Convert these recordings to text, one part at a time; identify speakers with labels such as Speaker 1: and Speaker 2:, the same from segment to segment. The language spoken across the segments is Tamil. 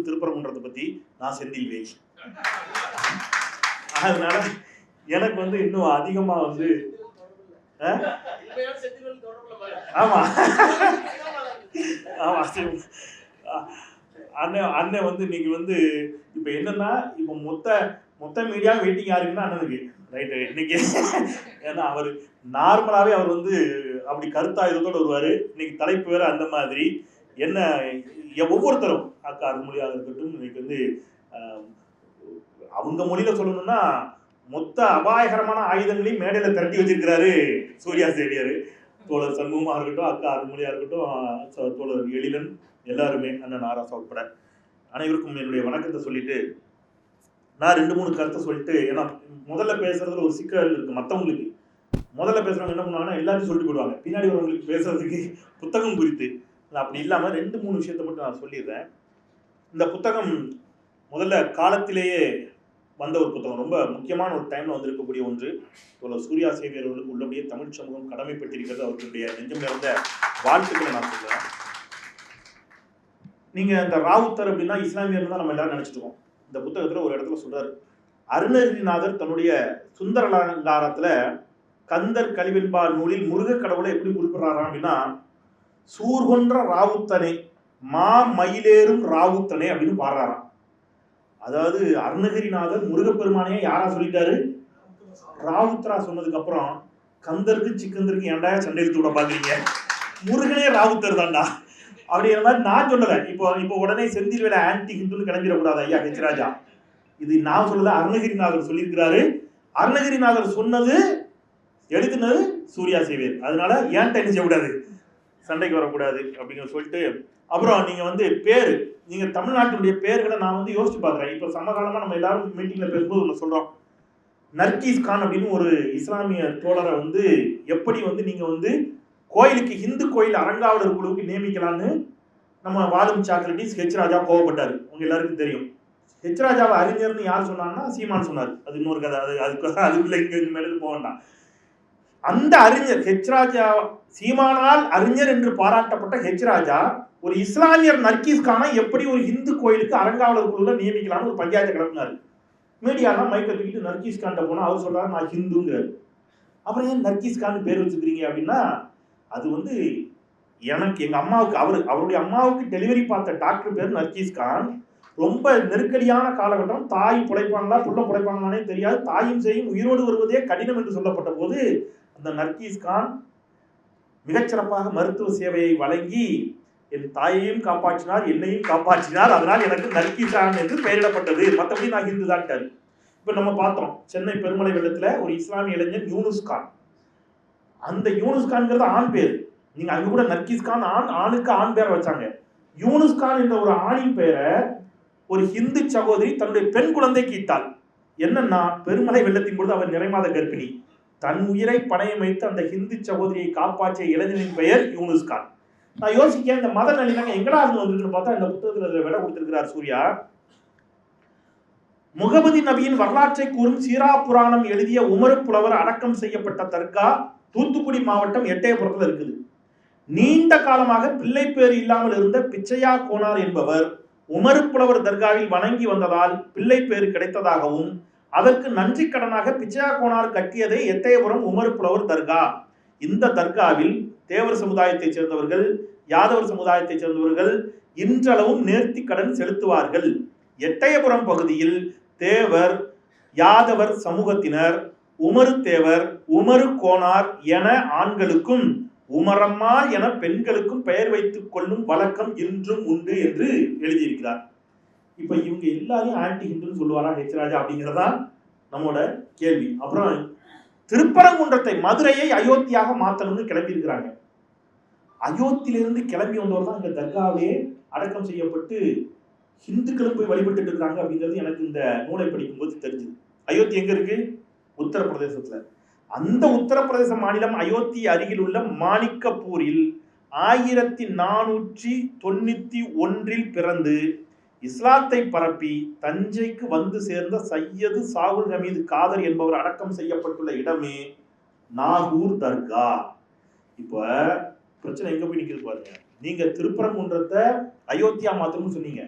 Speaker 1: திருப்பரங்குன்றத்தை பத்தி, நான் செந்தில்வேல். அதனால எனக்கு வந்து இன்னும் அதிகமா வந்து ஆமா ஆமா அண்ணன் வந்து இன்னைக்கு வந்து இப்ப என்னன்னா, இப்ப மொத்த மீடியா வெயிட்டிங் யாருக்குன்னா அண்ணனுக்கு ரைட்டு. இன்னைக்கு ஏன்னா அவர் நார்மலாவே அவர் வந்து அப்படி கருத்தாயுதத்தோடு வருவாரு. இன்னைக்கு தலைப்பு வேற அந்த மாதிரி. என்ன ஒவ்வொருத்தரும் அக்கா அருள்மொழியாக இருக்கட்டும், இன்னைக்கு வந்து அவங்க மொழியில சொல்லணும்னா மொத்த அபாயகரமான ஆயுதங்களையும் மேடையில திரட்டி வச்சிருக்கிறாரு சூர்யா சேவியர். தோழர் சண்முகமா இருக்கட்டும், அக்கா அருள்மொழியா இருக்கட்டும், தோழர் எழிலன், எல்லாருமே, அண்ணன் ஆராசா உட்பட அனைவருக்கும் என்னுடைய வணக்கத்தை சொல்லிட்டு, நான் 2-3 கருத்தை சொல்லிட்டு, ஏன்னா முதல்ல பேசுறதுல ஒரு சிக்கல் இருக்கு மற்றவங்களுக்கு. முதல்ல பேசுறவங்க என்ன பண்ணுவாங்கன்னா எல்லாத்தையும் சொல்லிட்டு போயிடுவாங்க, பின்னாடி வரவங்களுக்கு பேசுறதுக்கு புத்தகம் குறித்து. அப்படி இல்லாம 2-3 விஷயத்தை மட்டும் நான் சொல்லிடுறேன். இந்த புத்தகம் முதல்ல காலத்திலேயே வந்த ஒரு புத்தகம், ரொம்ப முக்கியமான ஒரு டைம்ல வந்திருக்கக்கூடிய ஒன்று. சூர்யா சேவியர் அவர்களுக்கு உள்ளபடியே தமிழ் சமூகம் கடமைப்பட்டிருக்கிறது. அவர்களுடைய நெஞ்சம் நிறைந்த வாழ்த்துக்களை நான் சொல்றேன். நீங்க இந்த ராவுத்தர் அப்படின்னா இஸ்லாமியர் தான் நம்ம எல்லாரும் நினைச்சிட்டு இருக்கோம். இந்த புத்தகத்துல ஒரு இடத்துல சொல்றாரு, அருணகிரிநாதர் தன்னுடைய சுந்தர அலங்காரத்துல கந்தர் கலிவெண்பா நூலில் முருக கடவுளை எப்படி குறிப்பிடுறாரா அப்படின்னா, சூர்கொன்ற ராவுத்தனே மா மயிலேறும் ராவுத்தனே அப்படின்னு பாடுறாராம். அதாவது அருணகிரிநாதர் முருகப்பெருமானையே யாரா சொல்லிட்டாரு? ராவுத்தரா சொன்னதுக்கு அப்புறம் கந்தருக்கு சிக்கந்தருக்கு ஏன்டா சண்டை எடுத்து விட பாக்குறீங்க, முருகனே ராவுத்தர் தான்டா அப்படிங்கிற மாதிரி நான் சொல்லல. இப்போ உடனே செந்தில்வேலை ஆன்டி ஹிந்துன்னு கிளம்பிடக்கூடாது ஐயா ஹெச் ராஜா. இது நான் சொல்லல, அருணகிரிநாதர் சொல்லியிருக்கிறாரு. அருணகிரிநாதர் சொன்னது எழுதினது சூர்யா சேவியர். அதனால ஏன்ட்ட என்ன செய்யக்கூடாது, சண்டைக்கு வரக்கூடாது அப்படிங்கிற சொல்லிட்டு, அப்புறம் நீங்க வந்து பேரு, நீங்க தமிழ்நாட்டினுடைய பேர்களை நான் வந்து யோசிச்சு பார்க்குறேன். இப்போ சமகாலமா நம்ம எல்லாரும் மீட்டிங்ல பேசும்போது ஒன்று சொல்றோம், நர்கீஸ் கான் அப்படின்னு ஒரு இஸ்லாமிய தோழரை வந்து எப்படி வந்து நீங்க வந்து கோயிலுக்கு இந்து கோயில் அறங்காவலர் குழுவுக்கு நியமிக்கலான்னு நம்ம வாழும் சாக்ரட்டிஸ் ஹெச் ராஜா கோவப்பட்டாரு. உங்க எல்லாருக்கும் தெரியும். ஹெச் ராஜாவை அறிஞர்னு யார் சொன்னாங்கன்னா சீமான் சொன்னார். அது இன்னொரு கதை, அதுக்குள்ள இங்க மேலே போக வேண்டாம். அந்த அறிஞர் ஹெச் ராஜா, சீமானால் அறிஞர் என்று பாராட்டப்பட்ட ஹெச் ராஜா ஒரு இஸ்லாமியர் நர்கீஸ் கானை எப்படி ஒரு இந்து கோயிலுக்கு அறங்காவலர் குழுவில் நியமிக்கலாம்னு ஒரு பஞ்சாயத்தை கிளப்பினாரு. மீடியாலாம் மைக்க தூக்கிட்டு நர்கீஸ் கான்ட்ட போனா அவர் சொல்றாரு நான் ஹிந்துங்கிறாரு. அப்புறம் ஏன் நர்கீஸ் கான் பேர் வச்சுக்கிறீங்க அப்படின்னா, அது வந்து எனக்கு எங்க அம்மாவுக்கு அவருடைய அம்மாவுக்கு டெலிவரி பார்த்த டாக்டர் பேர் நர்கீஸ் கான். ரொம்ப நெருக்கடியான காலகட்டம், தாய் பிழைப்பாங்களா புள்ள பிழைப்பாங்களானே தெரியாது, தாயும் செய்யும் உயிரோடு வருவதே கடினம் என்று சொல்லப்பட்ட போது அந்த நர்கீஸ் கான் மிகச்சிறப்பாக மருத்துவ சேவையை வழங்கி என் தாயையும் காப்பாற்றினார், என்னையும் காப்பாற்றினார். அதனால் எனக்கு நர்கீஸ் கான் என்று பெயரிடப்பட்டது. மற்றபடி நான் ஹிந்து தான். இப்ப நம்ம பார்த்தோம் சென்னை பெருமலை வெள்ளத்துல ஒரு இஸ்லாமிய இளைஞன் யூனுஸ் கான். அந்த யூனுஸ் கான்ங்கிறது ஆண் பேர். நீங்க அங்க கூட நர்கீஸ் கான் ஆணுக்கு ஆண் பேரை வச்சாங்க. யூனுஸ் கான் என்ற ஒரு ஆணின் பெயரை ஒரு ஹிந்து சகோதரி தன்னுடைய பெண் குழந்தைக்கு இட்டாள். என்னன்னா, பெருமலை வெள்ளத்தின் பொழுது அவர் நிறைமாத கர்ப்பிணி. தன் உயிரை பணையம் வைத்து அந்த ஹிந்து சகோதரியை காப்பாற்றிய இளைஞனின் பெயர் யூனுஸ் கான். நான் யோசிக்க இந்த மத நல்லிணக்கம் எங்கடா இருந்து வந்திருக்குன்னு பார்த்தா இந்த புத்தகத்தில் விட கொடுத்திருக்கிறார் சூர்யா. முகமது நபியின் வரலாற்றை கூறும் சீரா புராணம் எழுதிய உமரு புலவர் அடக்கம் செய்யப்பட்ட தர்கா தூத்துக்குடி மாவட்டம் எட்டயபுரத்தில் இருக்குது. நீண்ட காலமாக பிள்ளை பேர் இல்லாமல் இருந்த பிச்சையா கோனார் என்பவர் உமரு புலவர் தர்காவில் வணங்கி வந்ததால் பிள்ளை பேர் கிடைத்ததாகவும், அதற்கு நன்றி கடனாக பிச்சையா கோனார் கட்டியதே எட்டயபுரம் உமரு புலவர் தர்கா. இந்த தர்காவில் தேவர் சமுதாயத்தைச் சேர்ந்தவர்கள், யாதவர் சமுதாயத்தைச் சேர்ந்தவர்கள் இன்றளவும் நேர்த்தி கடன் செலுத்துவார்கள். எட்டயபுரம் பகுதியில் தேவர், யாதவர் சமூகத்தினர் உமரு தேவர், உமரு கோனார் என ஆண்களுக்கும் உமரம்மா என பெண்களுக்கும் பெயர் வைத்துக் கொள்ளும் வழக்கம் இன்றும் உண்டு என்று எழுதியிருக்கிறார். இப்ப இவங்க எல்லாரையும் ஆன்டி ஹிந்துன்னு சொல்லுவாரா ஹெச் ராஜா அப்படிங்கிறதா நம்மோட கேள்வி. அப்புறம் திருப்பரங்குன்றத்தை, மதுரையை அயோத்தியாக மாற்றணும்னு கிளம்பி இருக்கிறாங்க. அயோத்தியிலிருந்து கிளம்பி வந்தவர் தான் இந்த தர்காவிலே அடக்கம் செய்யப்பட்டு ஹிந்துக்களும் போய் வழிபட்டு இருக்கிறாங்க அப்படிங்கிறது எனக்கு இந்த நூலை படிக்கும் போது தெரிஞ்சது. அயோத்தி எங்க இருக்கு? உத்தரப்பிரதேசத்துல. அந்த உத்தரப்பிரதேச மாநிலம் அயோத்தி அருகில் உள்ள மாணிக்கப்பூரில் 1491 பிறந்து இஸ்லாத்தை பரப்பி தஞ்சைக்கு வந்து சேர்ந்த சையது சாகுல் ஹமீது காதர் என்பவர் அடக்கம் செய்யப்பட்டுள்ள இடமே நாகூர் தர்கா. இப்ப பிரச்சனை எங்க போய் நிக்கிறது பாருங்க. நீங்க திருப்பரங்குன்றத்தை அயோத்தியா மாத்திரம்னு சொன்னீங்க,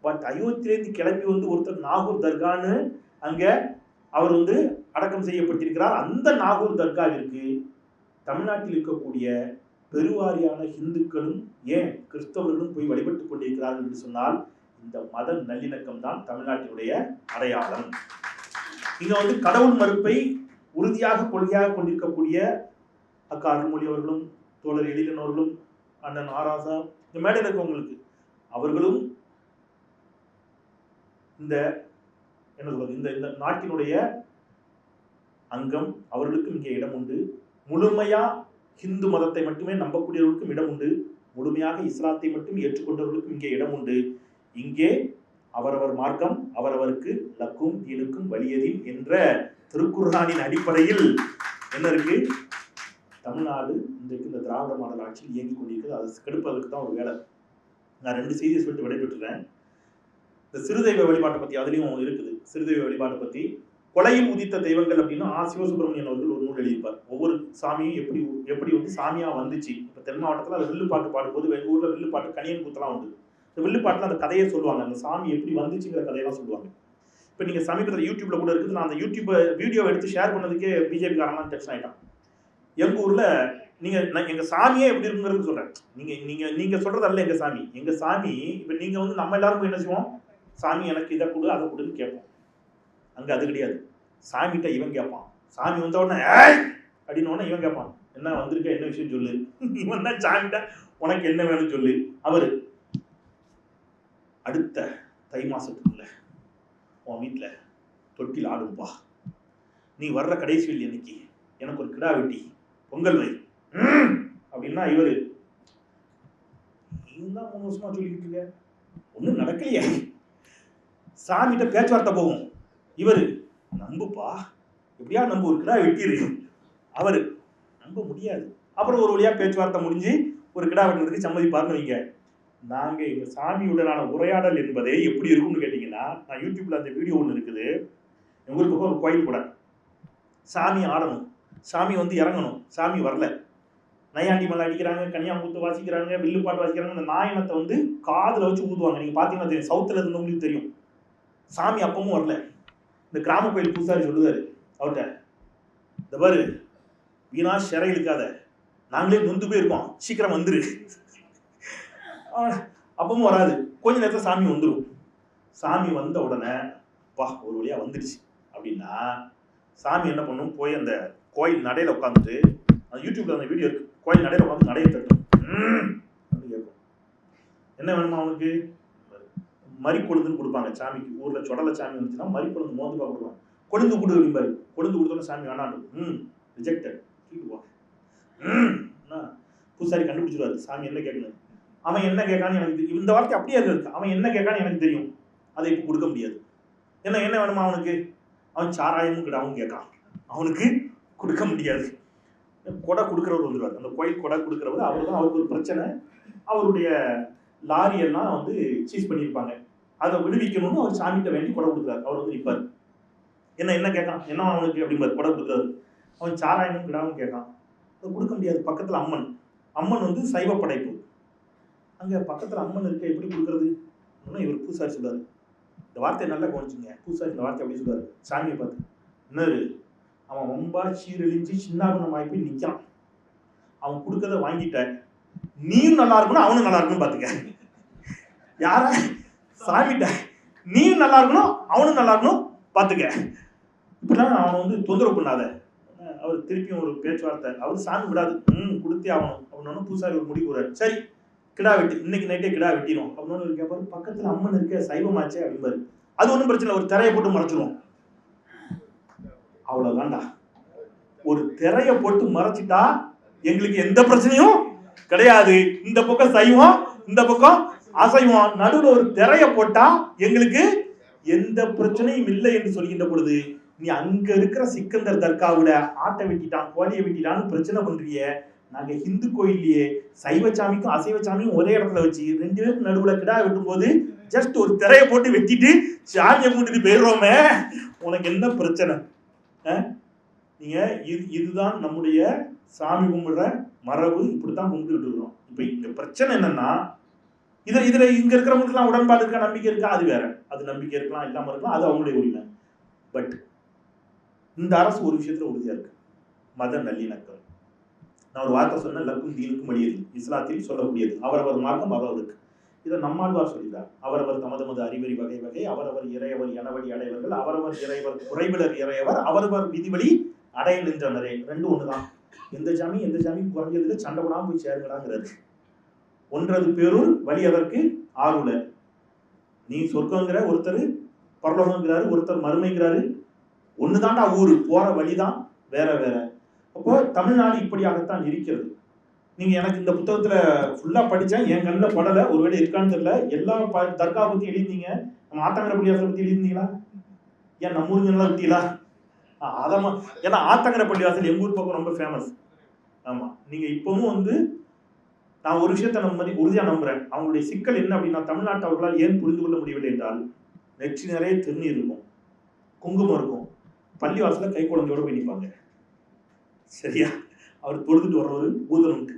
Speaker 1: பட் அயோத்தியிலேருந்து கிளம்பி வந்து ஒருத்தர் நாகூர் தர்கான்னு அங்க அவர் வந்து அடக்கம் செய்யப்பட்டிருக்கிறார். அந்த நாகூர் தர்காவிற்கு தமிழ்நாட்டில் இருக்கக்கூடிய பெருவாரியான இந்துக்களும் ஏன் கிறிஸ்தவர்களும் போய் வழிபட்டுக் கொண்டிருக்கிறார்கள் என்று சொன்னால் இந்த மத நல்லிணக்கம் தான் தமிழ்நாட்டினுடைய அடையாளம். இங்க வந்து கடவுள் மறுப்பை உறுதியாக கொள்கையாக கொண்டிருக்கக்கூடிய அக்கா அருள்மொழி அவர்களும் தோழர் எழிலன் அவர்களும் அண்ணன் ஆராசா இந்த மேடையில் இருக்கவங்களுக்கு அவர்களும் இந்த என்ன சொல்றது இந்த நாட்டினுடைய அங்கம், அவர்களுக்கும் இங்கே இடம் உண்டு. முழுமையா ஹிந்து மதத்தை மட்டுமே நம்பக்கூடியவர்களுக்கும் இடம் உண்டு. முழுமையாக இஸ்லாத்தை மட்டும் ஏற்றுக்கொண்டவர்களுக்கும் இங்கே இடம் உண்டு. இங்கே அவரவர் மார்க்கம் அவரவருக்கு லக்கும் தீனுக்கும் வலியதின் என்ற திருக்குர்ஆனின் அடிப்படையில் என்ன இருக்கு, தமிழ்நாடு இன்றைக்கு இந்த திராவிட மாடல் ஆட்சியில் இயங்கிக் கொண்டிருக்கிறது. அது கெடுப்பதற்கு தான் ஒரு வேலை. நான் 2 செய்தியை சொல்லிட்டு விடைபெற்றுறேன். இந்த சிறுதெய்வ வழிபாட்டை பற்றி அதுலேயும் இருக்குது. சிறுதெய்வ வழிபாட்டை பற்றி கொலையில் உதித்த தெய்வங்கள் அப்படின்னா சிவசுப்பிரமணியன் அவர்கள் ஒரு நூல் எழுதியிருப்பார். ஒவ்வொரு சாமியும் எப்படி வந்து சாமியாக வந்துச்சு. இப்போ தென் மாவட்டத்தில் அது வில்லுப்பாட்டு பாடும்போது எங்கள் ஊரில் வில்லுப்பாட்டு கனியன் கூத்தலாம் உண்டு. இந்த வில்லுப்பாட்டில் அந்த கதையை சொல்லுவாங்க, அந்த சாமி எப்படி வந்துச்சுங்கிற கதையெல்லாம் சொல்லுவாங்க. இப்போ நீங்கள் சமீபத்தில் யூடியூப்ல கூட இருக்குது. நான் அந்த யூடியூப் வீடியோ எடுத்து ஷேர் பண்ணதுக்கே பிஜேபி காரங்களாம் டென்ஷன் ஆகிட்டான். எங்கள் ஊரில் நான் எங்கள் சாமியே எப்படி இருக்குங்கிறது சொல்கிறேன். நீங்கள் சொல்கிறதல்ல எங்கள் சாமி. எங்கள் சாமி இப்போ நீங்கள் வந்து நம்ம எல்லாருக்கும் என்ன செய்வோம், சாமி எனக்கு இதை கொடு அதை கொடுன்னு கேட்போம். அங்கே அது கிடையாது. சாமிகிட்ட இவன் கேட்பான். சாமி வந்த உடனே ஏய் அப்படின்னு இவன் கேட்பான், என்ன வந்திருக்க, என்ன விஷயம் சொல்லு. இவன் தான் சாமிகிட்ட உனக்கு என்ன வேணும்னு சொல்லு. அவர் அடுத்த தை மாசத்துக்குள்ள உன் வீட்டில் தொட்டில் ஆடும்பா, நீ வர்ற கடைசி வெள்ளி அன்னைக்கு எனக்கு ஒரு கிடா வெட்டி பொங்கல் வை அப்படின்னா இவர் தான் 3 வருஷமா சொல்லிக்கிட்டு இருக்க, ஒன்றும் நடக்கலையே. சாமிகிட்ட பேச்சுவார்த்தை போகும். இவர் நம்புப்பா, எப்படியா நம்ப, ஒரு கிடா வெட்டிரு. அவர் நம்ப முடியாது. அப்புறம் ஒரு வழியாக பேச்சுவார்த்தை முடிஞ்சு ஒரு கிடா வெட்டுறதுக்கு சம்மதிப்பார்னு வைங்க. நாங்கள் எங்கள் சாமியுடனான உரையாடல் என்பதே எப்படி இருக்கும்னு கேட்டிங்கன்னா, நான் யூடியூப்பில் அந்த வீடியோ ஒன்று இருக்குது. எங்கள் ஊருக்கு ஒரு கோயில் கூட சாமி ஆடணும், சாமி வந்து இறங்கணும், சாமி வரல, நையாண்டி மலை அடிக்கிறாங்க, கன்னியாகுத்து வாசிக்கிறாங்க, வில்லுப்பாட்டு வாசிக்கிறாங்க. அந்த நாயனத்தை வந்து காதில் வச்சு ஊதுவாங்க. நீங்கள் பார்த்தீங்கன்னா தெரியும், சவுத்தில் இருந்தவங்களுக்கு தெரியும். சாமி அப்பவும் வரல. இந்த கிராம கோயில் பூசாரி சொல்லுவார் அவர்கிட்ட, இந்த பாரு வீணா சிறை இழுக்காத, நாங்களே நொந்து போயிருக்கோம், சீக்கிரம் வந்துரு. அப்பவும் வராது. கொஞ்ச நேரத்தில் சாமி வந்துடும். சாமி வந்த உடனே பா ஒரு வழியாக வந்துடுச்சு அப்படின்னா சாமி என்ன பண்ணும், போய் அந்த கோயில் நடையில் உட்காந்துட்டு, அந்த யூடியூப்ல அந்த வீடியோ இருக்கு, கோயில் நடையில் உட்காந்து நடையை தட்டும் அப்படின்னு கேட்கும். என்ன வேணுமா அவனுக்கு, மறி கொழுந்துன்னு கொடுப்பாங்க சாமிக்கு. ஊரில் சொடலை சாமி வந்துச்சுன்னா மறி கொழுந்து மோந்துப்பா கொடுப்பாங்க. கொழுந்து கொடு அப்படிம்பாரு. கொழுந்து கொடுத்தோன்னு சாமி வேணாண்டு ரிஜெக்டட் தூக்கிடுவாங்க. பூசாரி கண்டுபிடிச்சிருவாரு சாமி என்ன கேட்கணும். அவன் என்ன கேட்கான்னு எனக்கு தெரியும். இந்த வார்த்தை அப்படியே இருக்கு. அவன் என்ன கேட்கான்னு எனக்கு தெரியும். அதை இப்போ கொடுக்க முடியாது. என்ன வேணுமா அவனுக்கு, அவன் சாராயமும் கிடாவும் கேட்கான், அவனுக்கு கொடுக்க முடியாது. கொடை கொடுக்குறவர் வந்துடுவார். அந்த கோயில் கொடை கொடுக்குறவர் அவர் தான். அவருக்கு ஒரு பிரச்சனை, அவருடைய லாரியெல்லாம் வந்து சீஸ் பண்ணியிருப்பாங்க, அதை விடுவிக்கணும்னு அவர் சாமிகிட்ட வேண்டி கொடை கொடுக்குறாரு. அவர் வந்து நிற்பார். என்ன கேட்கான், என்ன அவனுக்கு அப்படிம்பார். கொடை கொடுக்குறாரு. அவன் சாராயமும் கிடாவும் கேட்கான், அதை கொடுக்க முடியாது. பக்கத்தில் அம்மன் வந்து சைவ படைப்பு, அங்கே பக்கத்தில் அம்மன் இருக்க, எப்படி கொடுக்குறது. இவர் பூசாரி சொல்லுவார், இந்த வார்த்தையை நல்லா கவனிச்சுங்க. பூசாரி இந்த வார்த்தை அப்படி சொல்லுவார் சாமியை பார்த்து, இன்னொரு அவன் ரொம்ப சீரழிஞ்சு சின்னாகுணம் ஆகி போய் நிற்கிறான், அவன் கொடுக்கறத வாங்கிட்ட, நீயும் நல்லா இருக்கணும் அவனும் நல்லா இருக்கணும் பார்த்துக்க. யார சாமிட்ட நீயும் நல்லா இருக்கணும் அவனும் நல்லா இருக்கணும் பார்த்துக்க, இப்படிலாம் அவனை வந்து தொந்தரவு பண்ணாத. அவர் திருப்பியும் ஒரு பேச்சுவார்த்தை, அவர் சாமி விடாது, கொடுத்தே ஆகணும் அப்படின்னு பூசாரி ஒரு முடிவு கூறாரு. சரி கிடா வெட்டி, இன்னைக்கு நைட்டே கிடா வெட்டிடும் அப்படின்னு கேட்பாரு. பக்கத்தில் அம்மன் இருக்க, சைவமாச்சே அப்படிம்பாரு. அது ஒன்றும் பிரச்சனை, ஒரு திரையை போட்டு மறைச்சிடுவோம், அவ்வளவுதான்டா. ஒரு திரையை போட்டு மறைச்சிட்டா எங்களுக்கு எந்த பிரச்சனையும் கிடையாது. இந்த பக்கம் சைவம், இந்த பக்கம் அசைவம், நடுவில் ஒரு திரையை போட்டா எங்களுக்கு எந்த பிரச்சனையும் இல்லை என்று சொல்கின்ற பொழுது, நீ அங்க இருக்கிற சிக்கந்தர் தர்காவுல ஆட்டை வெட்டிட்டான், கோழியை வெட்டிட்டான்னு பிரச்சனை பண்றிய. நாங்க ஹிந்து கோயிலையே சைவ சாமிக்கும் அசைவ சாமியும் ஒரே இடத்துல வச்சு 2 பேருக்கு நடுவுல கிடா வெட்டும் போது ஜஸ்ட் ஒரு திரையை போட்டு வெட்டிட்டு சாமியை கூட்டிட்டு போயிடுறோமே, உனக்கு என்ன பிரச்சனை? நீங்க இதுதான் நம்முடைய சாமி கும்பிடுற மரபு, இப்படித்தான் கும்பிட்டு இருக்கிறோம். இப்ப இங்க பிரச்சனை என்னன்னா, இதுல இங்க இருக்கிறவங்களுக்குலாம் உடன்பாடு இருக்கா, நம்பிக்கை இருக்கா, அது வேற. அது நம்பிக்கை இருக்கலாம், இல்லாம இருக்கலாம், அது அவங்களுடைய உரிமை. பட் இந்த அரசு ஒரு விஷயத்துல உறுதியா இருக்கு, மத நல்லிணக்கம். நான் ஒரு வார்த்தை சொன்னேன், லக்கும் தீனுக்கும் வழியது, இஸ்லாத்தில் சொல்லக்கூடியது. அவரவர் மார்க்கம் அவரவருக்கு. இதை நம்மாழ்வார் சொல்கிறார். அவரவர் தமது மது அறிவறி வகை வகை, அவரவர் இறையவர் எனவழி அடைவர்கள், அவரவர் இறைவர் குறைவிலர் இறையவர், அவரவர் விதிவழி அடைய நின்றனரே. ரெண்டும் ஒண்ணுதான். எந்த ஜாமி குறைஞ்சதுல சண்டை போடாம போய் சேருங்கடாங்கிறாரு. ஒன்றது பேருள் வழி அதற்கு ஆறுல. நீ சொர்க்கங்கிற ஒருத்தர், பரலோகங்கிறாரு ஒருத்தர், மறுமைங்கிறாரு. ஒண்ணுதான்டா ஊரு, போற வழிதான் வேற வேற. அப்போ தமிழ்நாடு இப்படியாகத்தான் இருக்கிறது. நீங்க எனக்கு இந்த புத்தகத்துல ஃபுல்லா படிச்சேன், என் கண்ணில் படலை, ஒருவேளை இருக்கான்னு தெரியல. எல்லா தர்கா பத்தி எழுதிங்க, நம்ம ஆத்தங்கர பள்ளிவாசலை பத்தி எழுதிருந்தீங்களா? ஏன் நம்ம ஊருங்கெல்லாம் விட்டீங்களா? அதமா, ஏன்னா ஆத்தங்கர பள்ளிவாசல் எங்க ஊர் பக்கம் ரொம்ப ஃபேமஸ். ஆமா, நீங்க இப்பவும் நான் ஒரு விஷயத்த நம்ம மாதிரி உறுதியா நம்புறேன். அவங்களுடைய சிக்கல் என்ன அப்படின்னா, தமிழ்நாட்டு அவர்களால் ஏன் புரிந்து கொள்ள முடியவில்லை என்றால், நெற்றி நிறைய திருநீர் இருக்கும், குங்குமம் இருக்கும், பள்ளிவாசல கை குழந்தையோட போய் நிற்பாங்க. சரியா? அவர் தொழுதுட்டு வர்றவர் பூதம் உண்டு.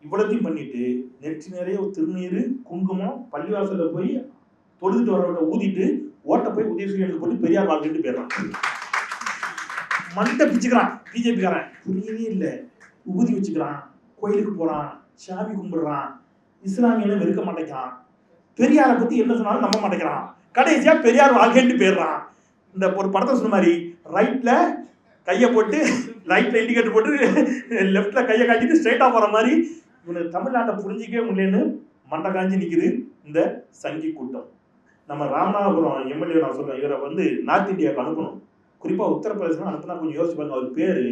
Speaker 1: இவ்வளத்தையும் பண்ணிட்டு நெற்றி நிறைய திருநீர் குங்குமம், பள்ளிவாசல போய் தொழுதுட்டு வர்றவர்கிட்ட ஊதிட்டு ஓட்ட போய் உதயசூரியனுக்கு போட்டு பெரியார் வாழ்க்கைட்டு போயிடறான். மண்டை பிச்சுக்கிறான் பிஜேபிக்காரன். புரியவே இல்லை. உபதி வச்சுக்கிறான், கோயிலுக்கு போறான், சாமி கும்பிடுறான், இஸ்லாமியனை வெறுக்க மாட்டேங்கிறான், பெரியாரை பத்தி என்ன சொன்னாலும் நம்ப மாட்டேங்கிறான், கடைசியா பெரியார் வாழ்க்கைட்டு போயிடுறான். இந்த ஒரு படத்தை சொன்ன மாதிரி ரைட்ல கையை போட்டு, ரைட்ல இண்டிகேட்டர் போட்டு, லெப்ட்ல கையை காட்டிட்டு ஸ்ட்ரைட்டா போற மாதிரி இவனுக்கு தமிழ்நாட்டை புரிஞ்சிக்கவே முடியலன்னு மண்டை காஞ்சி நிக்குது இந்த சங்கி கூட்டம். நம்ம ராமநாதபுரம் எம்எல்ஏ நான் சொல்றேன், இவரை நார்த் இந்தியாவுக்கு அனுப்பணும். குறிப்பா உத்தரப்பிரதேசம் அனுப்புனா கொஞ்சம் யோசிச்சு பாருங்க. அவர் பேரு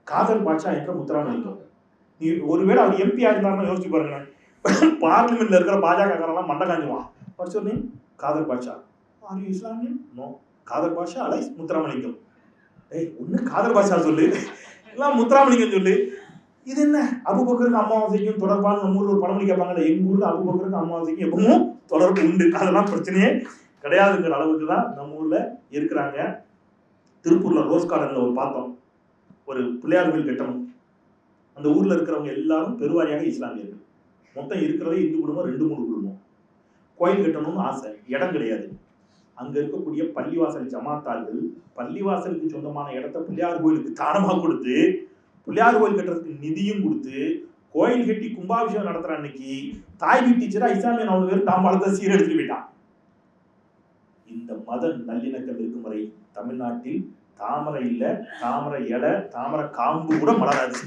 Speaker 1: காதர் பாட்ஷா என்ற முத்துராமலிங்கம். நீ ஒருவேளை அவர் எம்பியா இருந்தாருன்னா யோசிச்சு பாருங்க. பார்லிமெண்ட்ல இருக்கிற பாஜக மண்டை காஞ்சுவான். What's your name? Khader Basha. Are you இஸ்லாமியன்? நோ. காதர் பாட்ஷா அலைஸ் முத்துராமலிங்கம். ஒண்ணு காதர் பாட்ஷா சொல்லு, எல்லாம் முத்துராமலிங்கம் சொல்லு. இது என்ன? அபூபக்கருக்கு அமாவாசைக்கும் தொடர்பான நம்ம ஊர்ல ஒரு பழமொழி கேட்பாங்கல்ல, எங்க ஊர்ல அபூபக்கருக்கு அமாவாசைக்கும் எப்பவும் தொடர்பு உண்டு. அதெல்லாம் பிரச்சனையே கிடையாதுங்கிற அளவுக்கு தான் நம்ம ஊர்ல இருக்கிறாங்க. திருப்பூர்ல ரோஸ் கார்டன்ல ஒரு பார்த்தோம், ஒரு பிள்ளையார் கோயில் கட்டணும். அந்த ஊர்ல இருக்கிறவங்க எல்லாரும் பெருவாரியாக இஸ்லாமியர்கள். மொத்தம் இருக்கிறதே இந்து குடும்பம் 2-3 குடும்பம். கோயில் கட்டணும்னு ஆசை, இடம் கிடையாது. அங்க இருக்கக்கூடிய பள்ளிவாசல் ஜமாத்தார்கள் பள்ளிவாசலுக்கு சொந்தமான இடத்த பிள்ளையார் கோயிலுக்கு தானமா கொடுத்து, பிள்ளையார் கோயில் கட்டுறதுக்கு நிதியும் கொடுத்து, கோயில் கட்டி கும்பாபிஷேகம் நடத்துற அன்னைக்கு தாய்வி டீச்சரா இஸ்லாமியன் 4 பேர் தாம்பாளத்தை சீரெடுத்துட்டு போயிட்டான். இந்த மத நல்லிணக்கம் இருக்கும் வரை தமிழ்நாட்டில் தாமரை இல்ல, தாமரை இலை, தாமரை காம்பு கூட மலராது.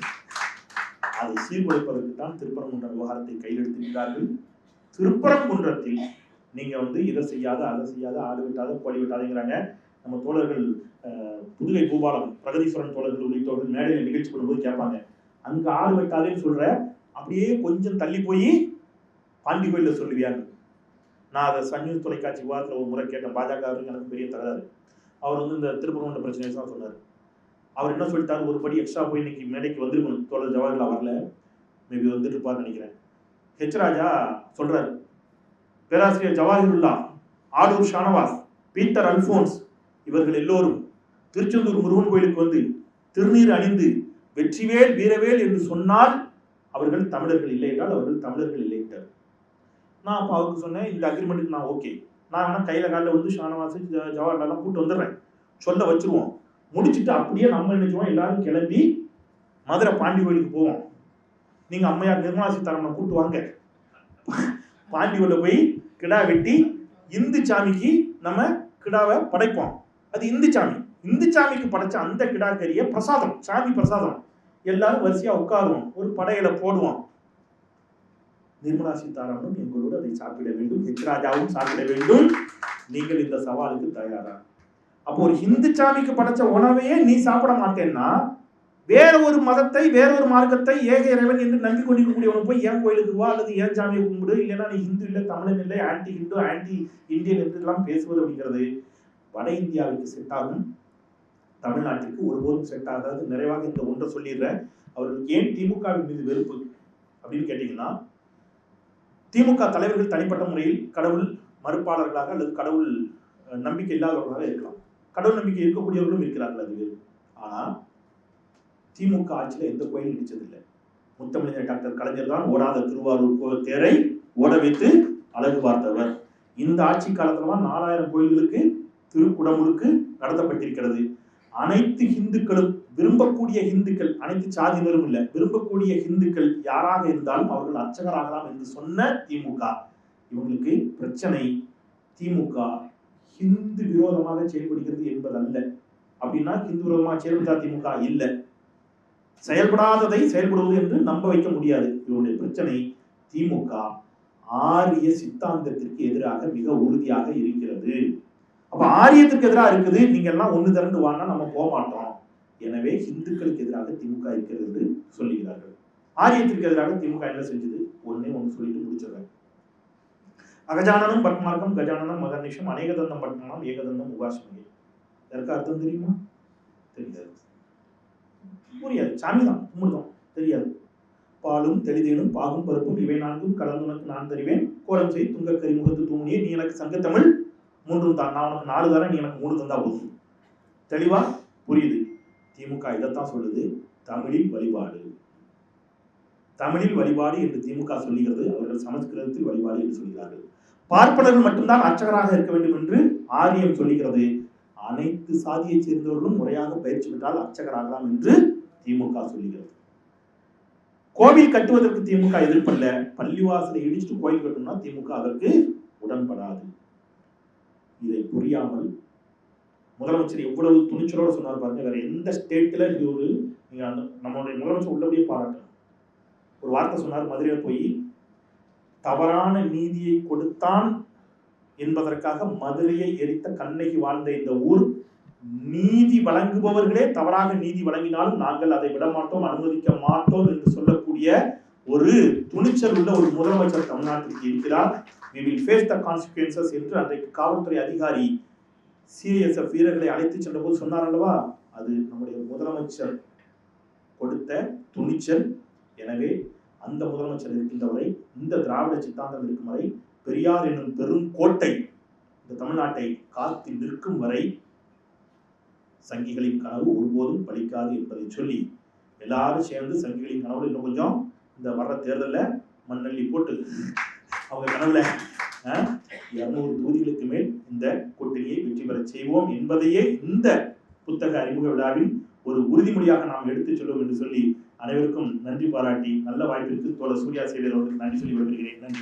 Speaker 1: அதை சீர்குலைப்பதற்கு தான் திருப்பரங்குன்ற விவகாரத்தை கையில் எடுத்திருக்கிறார்கள். திருப்பரங்குன்றத்தில் நீங்க இதை செய்யாத, அதை செய்யாத, ஆடு விட்டாத, கோழி விட்டாதேங்கிறாங்க. நம்ம தோழர்கள் புதுகை பூபாலம் பிரகதீஸ்வரன் தோழர்கள் உள்ளிட்டவர்கள் மேடையில் நிகழ்ச்சி பண்ணும்போது கேட்பாங்க, அங்க ஆடு வெட்டாதேன்னு சொல்ற, அப்படியே கொஞ்சம் தள்ளி போய் பாண்டி கோயில சொல்லுவியான்னு. நான் அதை சன் நியூஸ் தொலைக்காட்சி விவாதத்தில் ஒரு முறை கேட்டேன். பாஜக எனக்கு பெரிய தகராறு. அவர் இந்த திருப்பரங்குன்ற பிரச்சனை தான் சொன்னார். அவர் என்ன சொல்லிட்டாரு, ஒரு படி எக்ஸ்ட்ரா போய் இன்னைக்கு மேடைக்கு வந்திருக்கணும். தோழர் ஜவஹர்லா வரல, மேபி இருப்பார்னு நினைக்கிறேன். ஹெச் ராஜா சொல்றாரு, பேராசிரியர் ஜவாஹிருல்லா, ஆடூர் ஷானவாஸ், பீட்டர் அல்போன்ஸ் இவர்கள் எல்லோரும் திருச்செந்தூர் முருகன் கோயிலுக்கு திருநீர் அணிந்து வெற்றிவேல் வீரவேல் என்று சொன்னால் அவர்கள் தமிழர்கள் இல்லை என்றால் அவர்கள் தமிழர்கள் இல்லை என்றார். நான் அப்போ அவருக்கு சொன்னேன், இந்த அக்ரிமெண்ட்டுக்கு நான் ஓகே, நான் வேணா கையில காலில் ஷானவாஸ் ஜவஹர்லாலாம் கூப்பிட்டு வந்துடுறேன், சொல்ல வச்சிருவோம். முடிச்சுட்டு அப்படியே நம்ம நினைச்சுவோம், எல்லாரும் கிளம்பி மதுரை பாண்டி கோயிலுக்கு போவோம். நீங்க அம்மையார் நிர்மலா சீதாராமனை கூப்பிட்டு வாங்க, பாண்டி கோயில போய் கிடா வெட்டி இந்து சாமிக்கு நம்ம கிடாவை படைப்போம். அது இந்து சாமி, இந்து சாமிக்கு படைச்ச அந்த கிடா கறிய பிரசாதம், சாமி பிரசாதம், எல்லாரும் வரிசையா உட்காருவோம், ஒரு படையில போடுவோம். நிர்மலா சீதாராமனும் எங்களோடு அதை சாப்பிட வேண்டும், ஹெச் ராஜாவும் சாப்பிட வேண்டும். நீங்கள் இந்த சவாலுக்கு தயாரா? அப்போ ஒரு இந்து சாமிக்கு படைச்ச உணவையே நீ சாப்பிட மாட்டேன்னா, வேற ஒரு மதத்தை, வேற ஒரு மார்க்கத்தை, ஏக இறைவன் என்று நம்பி கொண்டிருக்கக்கூடியவன் போய் ஏன் கோயிலுக்கு வா, அல்லது ஏன் சாமியை கும்பிடு, இல்லைன்னா நீ ஹிந்து இல்லை, தமிழன் இல்லை, ஆன்டி ஹிந்து, ஆன்டி இந்தியன் என்று எல்லாம் பேசுவது அப்படிங்கிறது வட இந்தியாவுக்கு செட் ஆகும், தமிழ்நாட்டிற்கு ஒருபோதும் செட் ஆகாது. நிறைவாக இந்த ஒன்றை சொல்லிடுறேன். அவர்களுக்கு ஏன் திமுகவின் மீது வெறுப்பு அப்படின்னு கேட்டீங்கன்னா, திமுக தலைவர்கள் தனிப்பட்ட முறையில் கடவுள் மறுப்பாளர்களாக அல்லது கடவுள் நம்பிக்கை இல்லாதவர்களாக இருக்கலாம். கடவுள் நம்பிக்கை இருக்கக்கூடியவர்களும் இருக்கிறார்கள், அது வேறு. ஆனா திமுக ஆட்சியில் எந்த கோயிலும் இடிச்சதில்லை. முத்தமிழர் டாக்டர் கலைஞர் தான் ஓடாத திருவாரூர் தேரை ஓட வைத்து அழகு பார்த்தவர். இந்த ஆட்சி காலத்துலதான் 4000 கோயில்களுக்கு திருக்குடமுழுக்கு நடத்தப்பட்டிருக்கிறது. அனைத்து இந்துக்களும் விரும்பக்கூடிய இந்துக்கள், அனைத்து சாதியினரும் இல்ல, விரும்பக்கூடிய இந்துக்கள் யாராக இருந்தாலும் அவர்கள் அர்ச்சகராகலாம் என்று சொன்ன திமுக. இவங்களுக்கு பிரச்சனை திமுக ஹிந்து விரோதமாக செயல்படுகிறது என்பதல்ல. அப்படின்னா ஹிந்து விரோதமாக செயல்படுத்தா திமுக இல்ல, செயல்படாததை செயல்படுவது என்று நம்ப வைக்க முடியாது. இவருடைய பிரச்சனை திமுக ஆரிய சித்தாந்தத்திற்கு எதிராக மிக உறுதியாக இருக்கிறது. அப்ப ஆரியத்திற்கு எதிராக இருக்குது, நீங்க எல்லாம் ஒண்ணு திரண்டு வாங்க, நம்ம போக மாட்டோம். எனவே இந்துக்களுக்கு எதிராக திமுக இருக்கிறது என்று சொல்லுகிறார்கள். ஆரியத்திற்கு எதிராக திமுக என்ன செஞ்சது? ஒண்ணு சொல்லிட்டு முடிச்சிடுறேன். அகஜானனம் பட்மார்க்கம் கஜானனம் மகர்நிஷம் அநேகதந்தம் பட்மனம் ஏகதந்தம் உபாசமே. இதற்கு அர்த்தம் தெரியுமா? தெரியாது, புரியாது. சாமிதான், கும்பிடுதான், தெரியாது. பாலும் தெளிதேனும் பாகும் பருப்பும் இவை 4 கலந்து உனக்கு நான் தருவேன். கோலம் செய் துங்க கரிமுகத்து தூணியே நீ எனக்கு சங்கத்தமிழ் 3 தான். நான் உனக்கு 4 தரேன், நீ எனக்கு 3 தந்தா போதும். தெளிவா புரியுது. திமுக இதைத்தான் சொல்லுது, தமிழில் வழிபாடு. தமிழில் வழிபாடு என்று திமுக சொல்லுகிறது, அவர்கள் சமஸ்கிருதத்தில் வழிபாடு என்று சொல்கிறார்கள். பார்ப்பனர்கள் மட்டும்தான் அர்ச்சகராக இருக்க வேண்டும் என்று ஆரியம் சொல்லுகிறது. அனைத்து சாதியை சேர்ந்தவர்களும் முறையாக பயிற்சி பெற்றால் அர்ச்சகராகலாம் என்று திமுக சொல்லுகிறது. கோவில் கட்டுவதற்கு திமுக எதிர்ப்பல்ல, பள்ளிவாசலை இடிச்சுட்டு கோயில் கட்டணும்னா திமுக அதற்கு உடன்படாது. இதை புரியாமல் முதலமைச்சர் எவ்வளவு துணிச்சலோடு சொன்னார் பாருங்க. வேற எந்த ஸ்டேட்ல இது ஒரு நீங்க நம்மளுடைய முதலமைச்சர் உள்ளபடியே பாராட்டணும். ஒரு வார்த்தை சொன்னார், மதுரையில போய் தவறான நீதியை கொடுத்தான் என்பதற்காக மதுரையை எரித்த கண்ணகி வாழ்ந்த இந்த ஊர், நீதி வழங்குபவர்களே தவறாக நீதி வழங்கினாலும் நாங்கள் அதை விட மாட்டோம், அனுமதிக்க மாட்டோம் என்று சொல்லக்கூடிய ஒரு துணிச்சல் உள்ள ஒரு முதலமைச்சர் தமிழ்நாட்டிற்கு இருக்கிறார். we will face the consequences என்று அன்றைக்கு காவல்துறை அதிகாரி CISF வீரர்களை அழைத்து சென்ற போது சொன்னார் அல்லவா, அது நம்முடைய முதலமைச்சர் கொடுத்த துணிச்சல். எனவே அந்த முதலமைச்சர் இருக்கின்ற வரை, இந்த திராவிட சித்தாந்தம் இருக்கும் வரை, பெரியார் என்னும் பெரும் கோட்டை இந்த தமிழ்நாட்டை காத்து நிற்கும் வரை சங்கிகளின் கனவு ஒருபோதும் பலிக்காது என்பதை சொல்லி எல்லாரும் சேர்ந்து சங்கிகளின் கனவுல இன்னும் கொஞ்சம் இந்த வர்ற தேர்தலில் மண்ணள்ளி போட்டு அவங்க கனவுல 200 தொகுதிகளுக்கு மேல் இந்த கூட்டணியை வெற்றி பெற செய்வோம் என்பதையே இந்த புத்தக அறிமுக விழாவில் ஒரு உறுதிமொழியாக நாம் எடுத்துச் சொல்லுவோம் என்று சொல்லி அனைவருக்கும் நன்றி பாராட்டி நல்ல வாய்ப்பிற்கு தோழர் சூர்யா சேவியர் அவர்களுக்கு நன்றி சொல்லி விடுகிறேன். நன்றி.